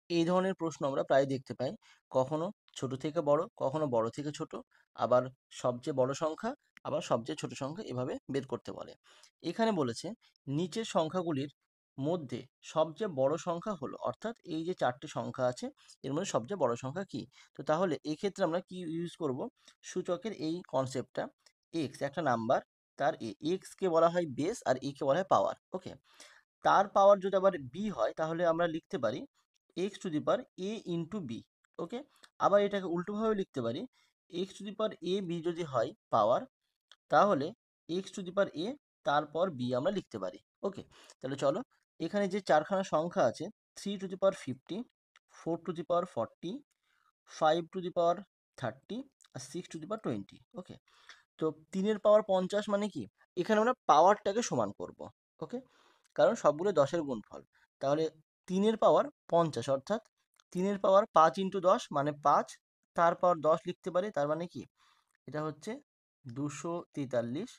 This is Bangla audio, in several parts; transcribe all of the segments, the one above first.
এই ধরনের প্রশ্ন আমরা প্রায় দেখতে পাই। কখনো ছোট থেকে বড়, কখনো বড় থেকে ছোট, আবার সবচেয়ে বড় সংখ্যা, আবার সবচেয়ে ছোট সংখ্যা এভাবে বের করতে বলে। এখানে বলেছে নিচের সংখ্যাগুলির মধ্যে সবচেয়ে বড় সংখ্যা হলো, অর্থাৎ এই যে 4টি সংখ্যা আছে এর মধ্যে সবচেয়ে বড় সংখ্যা কি? তো তাহলে এক্ষেত্রে আমরা কি ইউজ করব? সূচকের এই কনসেপ্টটা, এক্স একটা নাম্বার, তার এক্স কে বলা হয় বেস আর এ কে বলা হয় পাওয়ার। ওকে, তার পাওয়ার যদি আবার বি হয় তাহলে আমরা লিখতে পারি x to the power a into b. Okay, আবার এটাকে উল্টোভাবে লিখতে পারি, x to the power a b যদি হয় পাওয়ার, তাহলে এক্স টু দি পাওয়ার এ তারপর বি আমরা লিখতে পারি। ওকে, তাহলে চলো এখানে যে চারখানা সংখ্যা আছে, 3 to the power 50, 4 to the power 40, 5 to the power 30 আর 6 টু দি পাওয়ার 20। ওকে, তো 3 এর পাওয়ার 50 মানে কি? এখানে আমরা পাওয়ারটাকে সমান করব। ওকে, কারণ সবগুলো 10-এর গুণফল। তাহলে 3 এর পাওয়ার 50, অর্থাৎ 3 এর পাওয়ার 5 × 10 মানে 5, তার পাওয়ার 10 লিখতে পারি, তার মানে কি? এটা হচ্ছে 243,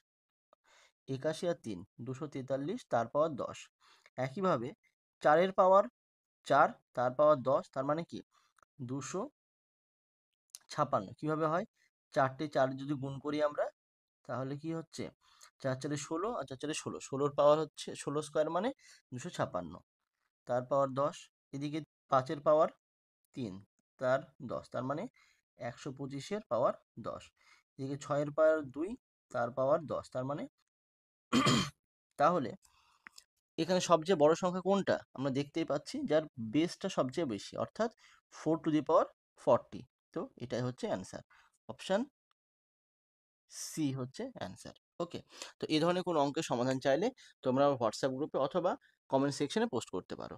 81 আর 3 243, তার পাওয়ার 10। একইভাবে 4 এর পাওয়ার 4, তার পাওয়ার 10, তার মানে কি? 256। কিভাবে হয়? 4টে 4 যদি গুণ করি আমরা, তাহলে কি হচ্ছে? 4 × 4 = 16 আর 4 × 4 = 16, 16-র পাওয়ার হচ্ছে 16 স্কোয়ার মানে 256, তার পাওয়ার 10। এদিকে 5-এর পাওয়ার 3, তার 10, তার মানে 125-এর পাওয়ার 10। এদিকে 6-এর পাওয়ার 2, তার পাওয়ার 10, তার মানে তাহলে এখানে সবচেয়ে বড় সংখ্যা কোনটা? আমরা দেখতেই পাচ্ছি যার বেসটা সবচেয়ে বেশি, অর্থাৎ 4 টু দি পাওয়ার 40। তো এটাই হচ্ছে অ্যান্সার, অপশান সি হচ্ছে অ্যান্সার। ওকে, তো এই ধরনের কোনো অঙ্কের সমাধান চাইলে তোমরা হোয়াটসঅ্যাপ গ্রুপে অথবা কমেন্ট সেকশনে পোস্ট করতে পারো।